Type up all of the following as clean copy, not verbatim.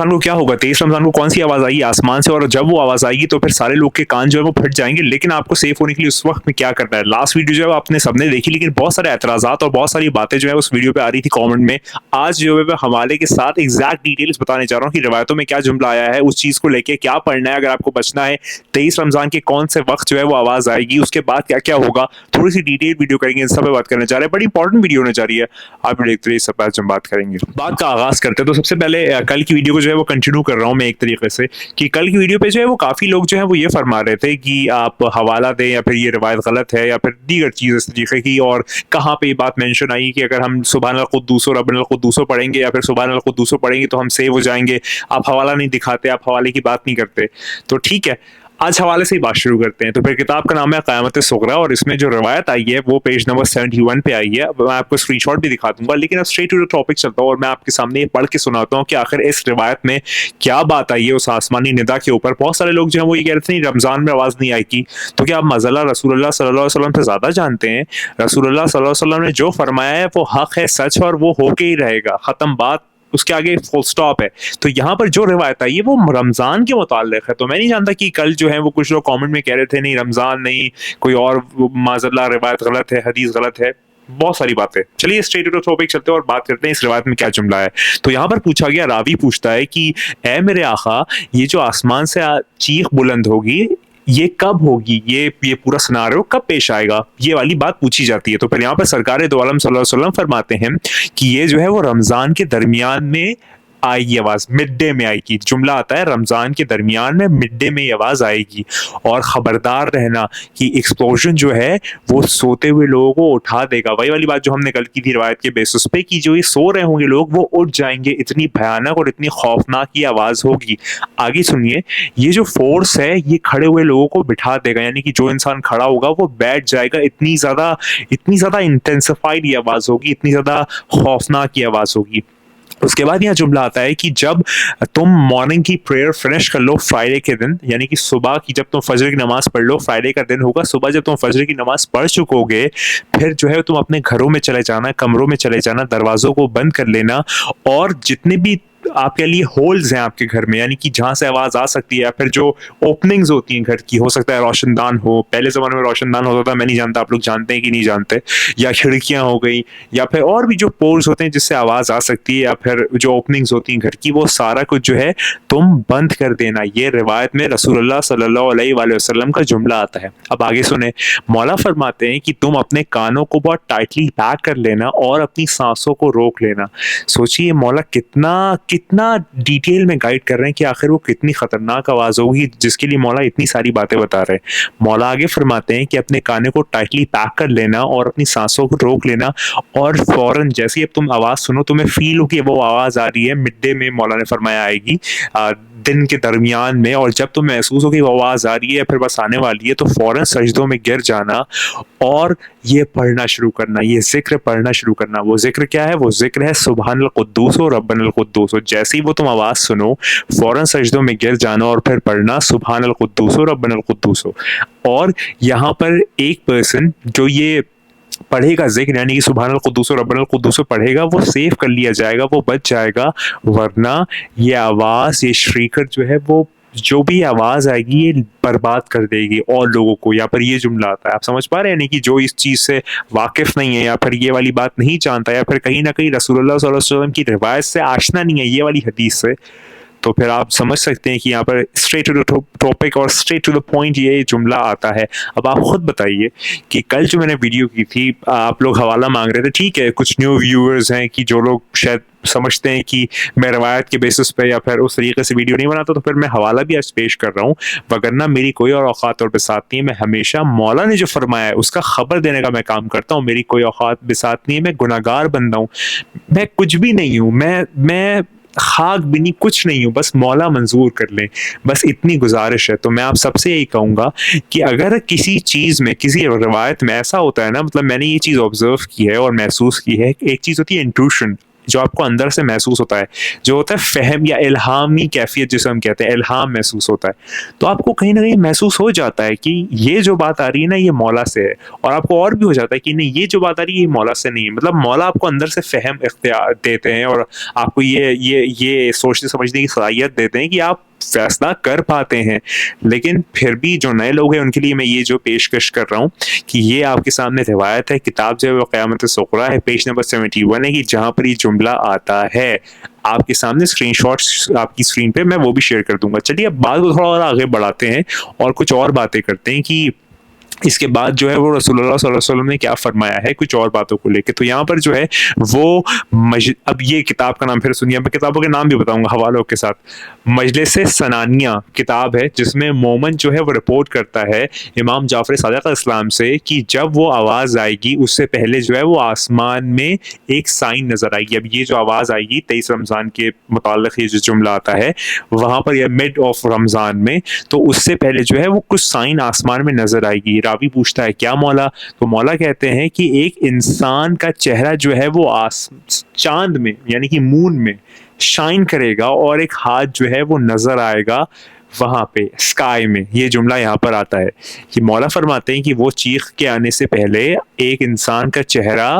रमजान को क्या होगा, 23 रमजान को कौन सी आवाज़ आएगी आसमान से, और जब वो आवाज़ आएगी तो फिर सारे लोग के कान जो है वो फट जाएंगे। लेकिन आपको सेफ होने के लिए उस वक्त में क्या करना है, लास्ट वीडियो जो है आपने सबने देखी, लेकिन बहुत सारे एतराज़ात और बहुत सारी बातें जो है उस वीडियो पे आ रही थी कमेंट में। आज जो है मैं हवाले के साथ एग्जैक्ट डिटेल्स बताने चाह रहा हूँ कि रिवायतों में क्या जुमला आया है, उस चीज़ को लेके क्या पढ़ना है अगर आपको बचना है, 23 रमजान के कौन से वक्त जो है वो आवाज़ आएगी, उसके बाद क्या क्या होगा, थोड़ी सी डिटेल वीडियो करेंगे, इस सब पे बात करने जा रहे हैं। बड़ी इंपॉर्टेंट वीडियो होने जा रही है, आप देखते रहिए, सब बात हम बात करेंगे। बात का आगाज करते हैं तो सबसे पहले कल की वीडियो को जो है वो कंटिन्यू कर रहा हूँ मैं एक तरीके से, कि कल की वीडियो पे जो है वो काफ़ी लोग जो है वो ये फरमा रहे थे कि आप हवाला दें या फिर ये रिवायत गलत है या फिर दीगर चीज़ इस तरीके की, और कहाँ पे ये बात मेंशन आई कि अगर हम सुबहान अल कुद्दूस और रब्बुल कुद्दूस पढ़ेंगे या फिर सुबहान अल कुद्दूस पढ़ेंगे तो हम सेव हो जाएंगे, आप हवाला नहीं दिखाते, आप हवाले की बात नहीं करते। तो ठीक है, आज हवाले से ही बात शुरू करते हैं। तो फिर किताब का नाम है क़यामत सुग़रा, और इसमें जो रवायत आई है वो पेज नंबर 71 पे आई है। मैं आपको स्क्रीनशॉट भी दिखा दूंगा, लेकिन अब स्ट्रेट टू द टॉपिक चलता हूँ और मैं आपके सामने ये पढ़ के सुनाता हूँ कि आखिर इस रिवायत में क्या बात आई है उस आसमानी निदा के ऊपर। बहुत सारे लोग जो है वो ये कह रहे थे नहीं रमज़ान में आवाज़ नहीं आएगी, तो क्या आप मज़ला रसूलुल्लाह सल्लल्लाहु अलैहि वसल्लम से ज़्यादा जानते हैं? रसूलुल्लाह सल्लल्लाहु अलैहि वसल्लम ने जो फरमाया है वो हक़ है, सच, और वो होके ही रहेगा, ख़त्म बात, उसके आगे फुल स्टॉप है। तो यहाँ पर जो रिवायत आई है वो रमज़ान के मुताल्लिक़ है। तो मैं नहीं जानता कि कल जो है वो कुछ लोग कमेंट में कह रहे थे नहीं रमज़ान नहीं, कोई और माज़ल्लाह रिवायत गलत है, हदीस गलत है, बहुत सारी बातें। चलिए स्ट्रेट टू द टॉपिक चलते हैं और बात करते हैं इस रिवायत में क्या जुमला है। तो यहाँ पर पूछा गया, रावी पूछता है कि ए मेरे आका, ये जो आसमान से चीख बुलंद होगी ये कब होगी, ये पूरा सिनारियो कब पेश आएगा, ये वाली बात पूछी जाती है। तो फिर यहाँ पर सरकार दो आलम सल्लल्लाहु अलैहि वसल्लम फरमाते हैं कि ये जो है वो रमज़ान के दरमियान में आएगी आवाज़, मिड डे में आएगी। जुमला आता है रमज़ान के दरमियान में मिड डे में ये आवाज़ आएगी, और ख़बरदार रहना कि एक्सप्लोजन जो है वो सोते हुए लोगों को उठा देगा। वही वाली बात जो हमने कल की थी रिवायत के बेसिस पे, कि जो ये सो रहे होंगे लोग वो उठ जाएंगे, इतनी भयानक और इतनी खौफनाक ये आवाज़ होगी। आगे सुनिए, ये जो फोर्स है ये खड़े हुए लोगों को बिठा देगा, यानी कि जो इंसान खड़ा होगा वो बैठ जाएगा, इतनी ज़्यादा इंटेंसिफाइड ये आवाज़ होगी, इतनी ज़्यादा खौफनाक ये आवाज़ होगी। उसके बाद यहाँ जुमला आता है कि जब तुम मॉर्निंग की प्रेयर फिनिश कर लो फ्राइडे के दिन, यानी कि सुबह की जब तुम फजर की नमाज पढ़ लो, फ्राइडे का दिन होगा, सुबह जब तुम फजर की नमाज पढ़ चुकोगे फिर जो है तुम अपने घरों में चले जाना, कमरों में चले जाना, दरवाज़ों को बंद कर लेना, और जितने भी आपके लिए होल्स हैं आपके घर में, यानी कि जहाँ से आवाज़ आ सकती है, या फिर जो ओपनिंग्स होती हैं घर की, हो सकता है रोशनदान हो, पहले ज़माने में रोशनदान होता था, मैं नहीं जानता आप लोग जानते हैं कि नहीं जानते, या खिड़कियाँ हो गई, या फिर और भी जो पोर्स होते हैं जिससे आवाज़ आ सकती है, या फिर जो ओपनिंग्स होती हैं घर की, वो सारा कुछ जो है तुम बंद कर देना। ये रिवायत में रसूलुल्लाह सल्लल्लाहु अलैहि वसल्लम का जुमला आता है। अब आगे सुने, मौला फरमाते हैं कि तुम अपने कानों को बहुत टाइटली पैक कर लेना और अपनी सांसों को रोक लेना। सोचिए मौला कितना डिटेल में गाइड कर रहे हैं कि आखिर वो कितनी खतरनाक आवाज़ होगी जिसके लिए मौला इतनी सारी बातें बता रहे हैं। मौला आगे फरमाते हैं कि अपने कानों को टाइटली पैक कर लेना और अपनी सांसों को रोक लेना, और फौरन जैसे ही अब तुम आवाज़ सुनो तुम्हें फील हो कि वो आवाज़ आ रही है, मिड डे में मौला ने फरमाया आएगी, दिन के दरमियान में, और जब तुम महसूस हो कि वो आवाज़ आ रही है फिर बस आने वाली है, तो फौरन सजदों में गिर जाना और ये पढ़ना शुरू करना, ये जिक्र पढ़ना शुरू करना। वो जिक्र क्या है? वो जिक्र है सुबहानल कुद्दूस रब्बनल कुद्दूस। जैसे ही वो तुम आवाज़ सुनो फौरन सजदों में गिर जाना और फिर पढ़ना सुबहानल कुद्दूस रब्बनल कुद्दूस। और यहाँ पर एक पर्सन जो ये पढ़ेगा जिक्र, यानी कि सुबहानल कुद्दूस रब्बनल कुद्दूस पढ़ेगा, वो सेव कर लिया जाएगा, वो बच जाएगा, वरना ये आवाज़, ये श्रीकर जो है वो जो भी आवाज़ आएगी ये बर्बाद कर देगी और लोगों को। यहाँ पर ये जुमला आता है, आप समझ पा रहे हैं? यानी कि जो इस चीज़ से वाकिफ़ नहीं है या फिर ये वाली बात नहीं जानता, या फिर कहीं ना कहीं रसूलुल्लाह सल्लल्लाहु अलैहि वसल्लम की रिवायत से आशना नहीं है ये वाली हदीस से, तो फिर आप समझ सकते हैं कि यहाँ पर स्ट्रेट टू द टॉपिक और स्ट्रेट टू द पॉइंट ये जुमला आता है। अब आप खुद बताइए कि कल जो मैंने वीडियो की थी, आप लोग हवाला मांग रहे थे, ठीक है, कुछ न्यू व्यूअर्स हैं कि जो लोग शायद समझते हैं कि मैं रवायत के बेसिस पे या फिर उस तरीके से वीडियो नहीं बनाता, तो फिर मैं हवाला भी आज पेश कर रहा हूँ, वगरना मेरी कोई और औकात और बिसात नहीं है। मैं हमेशा मौला ने जो फरमाया है उसका खबर देने का मैं काम करता हूँ। मेरी कोई औकात बिसात नहीं है, मैं गुनाहगार बंदा हूँ, मैं कुछ भी नहीं हूँ, मैं खाक भी नहीं, कुछ नहीं हूँ, बस मौला मंजूर कर लें, बस इतनी गुजारिश है। तो मैं आप सबसे यही कहूँगा कि अगर किसी चीज़ में, किसी रवायत में ऐसा होता है ना, मतलब मैंने ये चीज़ ऑब्जर्व की है और महसूस की है, एक चीज़ होती है इंट्यूशन, جو آپ کو اندر سے محسوس ہوتا ہے, جو ہوتا ہے فہم یا الہامی کیفیت جسے ہم کہتے ہیں, الہام محسوس ہوتا ہے, تو آپ کو کہیں نہ کہیں محسوس ہو جاتا ہے کہ یہ جو بات آ رہی ہے نا یہ مولا سے ہے, اور آپ کو اور بھی ہو جاتا ہے کہ نہیں یہ جو بات آ رہی ہے یہ مولا سے نہیں ہے. مطلب مولا آپ کو اندر سے فہم اختیار دیتے ہیں اور آپ کو یہ سوچنے سمجھنے کی صلاحیت دیتے ہیں کہ آپ فیصلہ کر پاتے ہیں. لیکن پھر بھی جو نئے لوگ ہیں ان کے لیے میں یہ جو پیشکش کر رہا ہوں کہ یہ آپ کے سامنے روایت ہے, کتاب جو ہے وہ قیامت صغریٰ ہے, پیج نمبر 71 ہے, کہ جہاں پر یہ جملہ آتا ہے آپ کے سامنے اسکرین شاٹس آپ کی اسکرین پہ میں وہ بھی شیئر کر دوں گا. چلیے اب بات کو تھوڑا اور آگے بڑھاتے ہیں اور کچھ اور باتیں کرتے ہیں کہ اس کے بعد جو ہے وہ رسول اللہ صلی اللہ علیہ وسلم نے کیا فرمایا ہے کچھ اور باتوں کو لے کے. تو یہاں پر جو ہے وہ اب یہ کتاب کا نام پھر سنیے, میں کتابوں کے نام بھی بتاؤں گا حوالوں کے ساتھ. مجلس ثنانیہ کتاب ہے جس میں مومن جو ہے وہ رپورٹ کرتا ہے امام جعفر صادق علیہ السلام سے کہ جب وہ آواز آئے گی اس سے پہلے جو ہے وہ آسمان میں ایک سائن نظر آئے گی. اب یہ جو آواز آئے گی 23 رمضان کے متعلق یہ جو جملہ آتا ہے وہاں پر, یا مڈ آف رمضان میں, تو اس سے پہلے جو ہے وہ کچھ سائن آسمان میں نظر آئے گی. راوی پوچھتا ہے کیا مولا؟ تو مولا کہتے ہیں کہ ایک انسان کا چہرہ جو ہے وہ چاند میں یعنی کہ مون میں شائن کرے گا, اور ایک ہاتھ جو ہے وہ نظر آئے گا وہاں پہ اسکائی میں. یہ جملہ یہاں پر آتا ہے کہ مولا فرماتے ہیں کہ وہ چیخ کے آنے سے پہلے ایک انسان کا چہرہ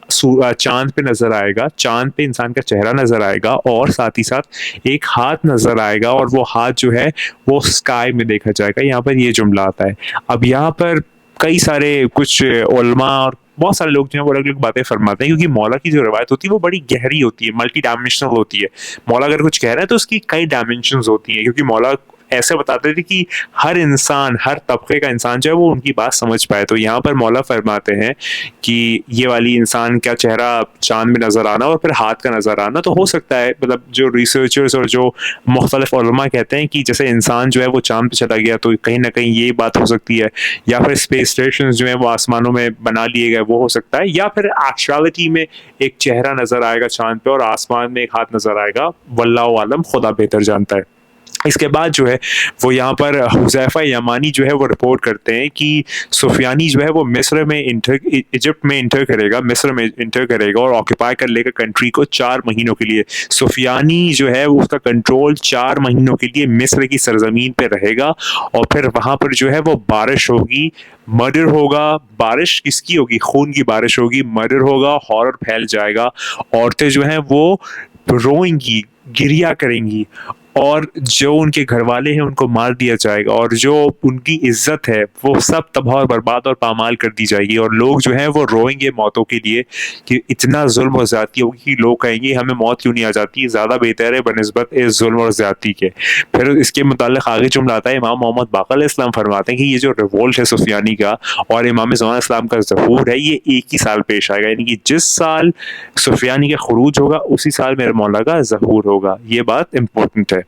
چاند پہ نظر آئے گا, چاند پہ انسان کا چہرہ نظر آئے گا, اور ساتھ ہی ساتھ ایک ہاتھ نظر آئے گا, اور وہ ہاتھ جو ہے وہ اسکائی میں دیکھا جائے گا. یہاں پر یہ جملہ آتا ہے. اب یہاں پر کئی سارے کچھ علماء اور بہت سارے لوگ جو ہیں وہ الگ الگ باتیں فرماتے ہیں, کیونکہ مولا کی جو روایت ہوتی ہے وہ بڑی گہری ہوتی ہے, ملٹی ڈائمینشنل ہوتی ہے. مولا اگر کچھ کہہ رہا ہے تو اس کی کئی ڈائمینشنز ہوتی ہیں, کیونکہ مولا ایسے بتاتے تھے کہ ہر انسان, ہر طبقے کا انسان جو ہے وہ ان کی بات سمجھ پائے. تو یہاں پر مولا فرماتے ہیں کہ یہ والی انسان کا چہرہ چاند میں نظر آنا اور پھر ہاتھ کا نظر آنا, تو ہو سکتا ہے مطلب جو ریسرچرز اور جو مختلف علماء کہتے ہیں کہ جیسے انسان جو ہے وہ چاند پہ چلا گیا تو کہیں نہ کہیں یہ بات ہو سکتی ہے, یا پھر اسپیس اسٹیشنز جو ہیں وہ آسمانوں میں بنا لیے گئے وہ ہو سکتا ہے, یا پھر ایکچوالٹی میں ایک چہرہ نظر آئے گا چاند پہ اور آسمان میں ایک ہاتھ نظر آئے گا. واللہ عالم, خدا بہتر جانتا ہے. اس کے بعد جو ہے وہ یہاں پر حذیفہ یمانی جو ہے وہ رپورٹ کرتے ہیں کہ سفیانی جو ہے وہ مصر میں ایجپٹ میں انٹر کرے گا, مصر میں انٹر کرے گا اور آکوپائی کر لے گا کنٹری کو 4 مہینوں کے لیے. سفیانی جو ہے اس کا کنٹرول 4 مہینوں کے لیے مصر کی سرزمین پہ رہے گا, اور پھر وہاں پر جو ہے وہ بارش ہوگی, مرڈر ہوگا. بارش کس کی ہوگی؟ خون کی بارش ہوگی, مرڈر ہوگا, ہارر پھیل جائے گا, عورتیں جو ہیں وہ روئیں گی, گریا کریں گی, اور جو ان کے گھر والے ہیں ان کو مار دیا جائے گا, اور جو ان کی عزت ہے وہ سب تباہ اور برباد اور پامال کر دی جائے گی. اور لوگ جو ہیں وہ روئیں گے موتوں کے لیے کہ اتنا ظلم اور زیادتی ہوگی کہ لوگ کہیں گے ہمیں موت کیوں نہیں آ جاتی, زیادہ بہتر ہے بنسبت اس ظلم اور زیادتی کے. پھر اس کے متعلق آگے جملہ آتا ہے, امام محمد باقر علیہ السلام فرماتے ہیں کہ یہ جو ریولٹ ہے سفیانی کا اور امام زمان اسلام کا ظہور ہے یہ ایک ہی سال پیش آئے گا, یعنی کہ جس سال سفیانی کا خروج ہوگا اسی سال میرے مولا کا ظہور ہوگا. یہ بات امپورٹنٹ ہے.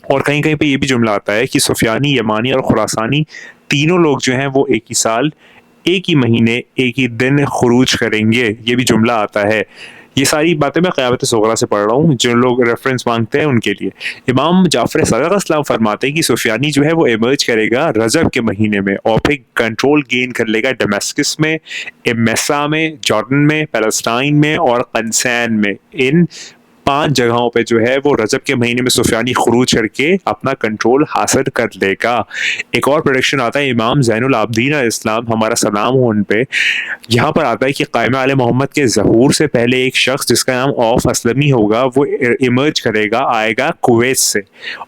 اور کہیں کہیں پہ یہ بھی جملہ آتا ہے کہ سفیانی, یمانی اور خراسانی تینوں لوگ جو ہیں وہ ایک ہی سال, ایک ہی مہینے, ایک ہی دن خروج کریں گے. یہ بھی جملہ آتا ہے. یہ ساری باتیں میں قیامت صغریٰ سے پڑھ رہا ہوں, جو لوگ ریفرنس مانگتے ہیں ان کے لیے. امام جعفر صادق علیہ السلام فرماتے ہیں کہ سفیانی جو ہے وہ ایمرج کرے گا رجب کے مہینے میں, اور پھر کنٹرول گین کر لے گا ڈیماسکس میں, ایمیسا میں, جارڈن میں, پیلسٹائن میں اور قنسین میں. ان 5 جگہوں پہ جو ہے وہ رجب کے مہینے میں سفیانی خروج کر کے اپنا کنٹرول حاصل کر لے گا. ایک اور پروڈکشن آتا ہے امام زین العابدین علیہ السلام, ہمارا سلام ہو ان پہ. یہاں پر آتا ہے کہ قائمہ آل محمد کے ظہور سے پہلے ایک شخص جس کا نام اوف اسلمی ہوگا وہ ایمرج کرے گا, آئے گا کویت سے,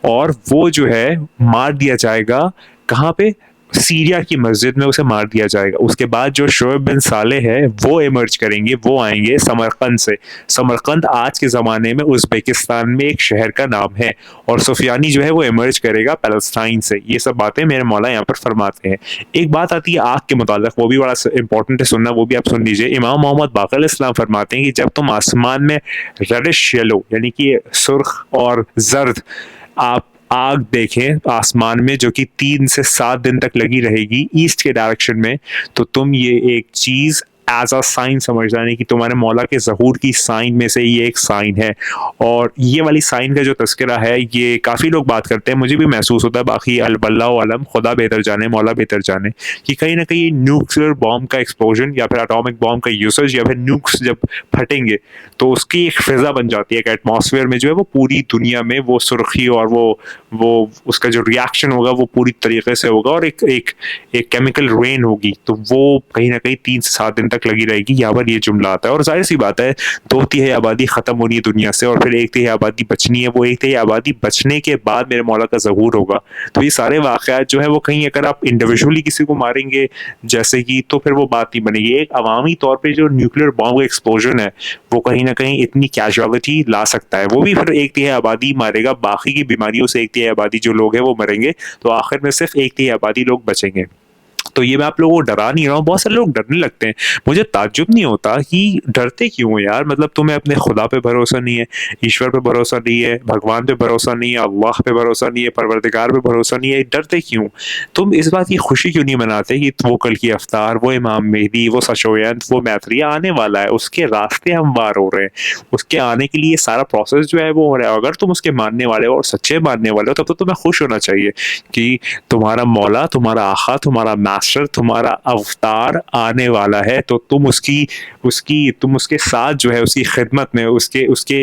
اور وہ جو ہے مار دیا جائے گا. کہاں پہ؟ سیریا کی مسجد میں اسے مار دیا جائے گا. اس کے بعد جو شعیب بن صالح ہے وہ ایمرج کریں گے, وہ آئیں گے سمرقند سے. سمرقند آج کے زمانے میں ازبیکستان میں ایک شہر کا نام ہے, اور سفیانی جو ہے وہ ایمرج کرے گا پیلسٹائن سے. یہ سب باتیں میرے مولا یہاں پر فرماتے ہیں. ایک بات آتی ہے آنکھ کے متعلق, وہ بھی بڑا امپورٹنٹ ہے سننا, وہ بھی آپ سن لیجئے. امام محمد باقر علیہ السلام فرماتے ہیں کہ جب تم آسمان میں ریڈش یلو یعنی کہ سرخ اور زرد آپ آگ دیکھیں آسمان میں جو کہ 3 سے 7 دن تک لگی رہے گی ایسٹ کے ڈائریکشن میں, تو تم یہ ایک چیز ایز अ साइन समझना, नहीं कि तुम्हारे मौला के ज़हूर की साइन में से ये एक साइन है. और ये वाली साइन का जो तज़किरा है ये काफ़ी लोग बात करते हैं, मुझे भी महसूस होता है, बाकी वल्लाहु आलम, खुदा बेहतर जाने, मौला बेहतर जाने, कि कहीं ना कहीं न्यूक्लियर बॉम्ब का एक्सप्लोजन या फिर एटॉमिक बॉम्ब का यूसेज या फिर न्यूक्स जब फटेंगे तो उसकी एक फ़िज़ा बन जाती है, एक एटमॉस्फेयर में जो है वो पूरी दुनिया में वो सुर्खी और वो उसका जो रिएक्शन होगा वो पूरी तरीके से होगा, और एक एक एक केमिकल रेन होगी, तो वो कहीं ना कहीं 3 से 7 दिन तक लगी रहेगी. यहाँ पर ये जुमला आता है, और जाहिर सी बात है 2/3 आबादी ख़त्म होनी है दुनिया से और फिर 1/3 आबादी बचनी है. वो 1/3 आबादी बचने के बाद मेरे मौला का ज़हूर होगा. तो ये सारे वाक़यात जो है वो कहीं अगर आप इंडिविजुअली किसी को मारेंगे जैसे कि, तो फिर वो बात नहीं बनेगी. एक अवामी तौर पे जो न्यूक्लियर बॉम्ब का एक्सप्लोजन है वो कहीं ना कहीं इतनी कैजुअलिटी ला सकता है. वो भी फिर 1/3 आबादी मारेगा, बाकी की बीमारियों से 1/3 आबादी जो लोग हैं वो मरेंगे, तो आखिर में सिर्फ 1/3 आबादी लोग बचेंगे. तो ये मैं आप लोगों को डरा नहीं रहा हूँ, बहुत सारे लोग डरने लगते हैं. मुझे ताज्जुब नहीं होता कि डरते क्यों हो यार. मतलब तुम्हें अपने खुदा पे भरोसा नहीं है, ईश्वर पे भरोसा नहीं है, भगवान पे भरोसा नहीं है, अल्लाह पे भरोसा नहीं है, परवरदिगार पे भरोसा नहीं है, डरते क्यों? तुम इस बात की खुशी क्यों नहीं मनाते कि वो कल की अफ्तार, वो इमाम मेहदी, वो सशोयंत, वो मैत्री आने वाला है, उसके रास्ते हमवार हो रहे हैं, उसके आने के लिए सारा प्रोसेस जो है वो हो रहा है. अगर तुम उसके मानने वाले हो और सच्चे मानने वाले हो तब तो तुम्हें खुश होना चाहिए कि तुम्हारा मौला, तुम्हारा आखा, तुम्हारा मास्टर, तुम्हारा अवतार आने वाला है, तो तुम तुम उसके साथ जो है उसकी खिदमत में, उसके उसके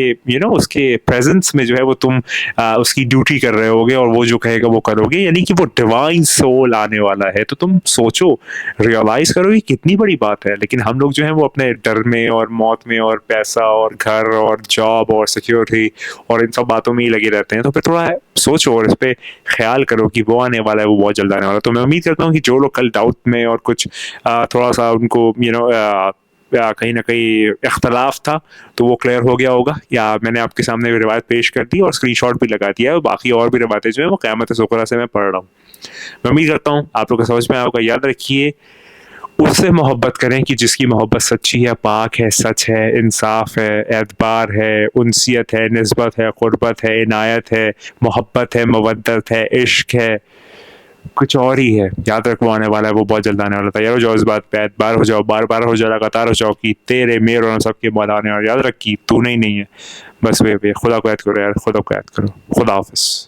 उसके प्रेजेंस में जो है वो तुम उसकी ड्यूटी कर रहे होगे, और वो जो कहेगा वो करोगे, यानी कि वो डिवाइन सोल आने वाला है. तो तुम सोचो, रियलाइज करो ये कितनी बड़ी बात है. लेकिन हम लोग जो है वो अपने डर में और मौत में और पैसा और घर और जॉब और सिक्योरिटी और इन सब बातों में ही लगे रहते हैं. तो फिर थोड़ा सोचो और इस पे ख्याल करो कि वो आने वाला है, वो बहुत जल्द आने वाला है. तो मैं उम्मीद करता हूँ कि जो लोग कल डाउट में और कुछ थोड़ा सा उनको कहीं ना कहीं इख्तलाफ था तो वो क्लियर हो गया होगा, या मैंने आपके सामने भी रिवायत पेश कर दी और स्क्रीनशॉट भी लगा दिया है, और बाकी और भी रिवायतें जो है वो क़यामत सुकरा से मैं पढ़ रहा हूँ. मैं उम्मीद करता हूँ आप लोग को समझ में आएगा. याद रखिए, उससे मोहब्बत करें कि जिसकी मोहब्बत सच्ची है, पाक है, सच है, इंसाफ है, एतबार है, उनसियत है, निस्बत है, क़ुर्बत है, इनायत है, मोहब्बत है, मवद्दत है, इश्क है, कुछ और ही है. याद रखो आने वाला है, वो बहुत जल्द आने वाला. तैयार हो जाओ इस बात पे, एतबार हो जाओ, बार बार हो जाओ, लगातार हो जाओ कि तेरे मेरे और सबके मौला आने वाला. याद रख कि तू नहीं है, बस वे खुदा को याद करो यार, खुदा को याद करो. खुदा हाफ़िज़.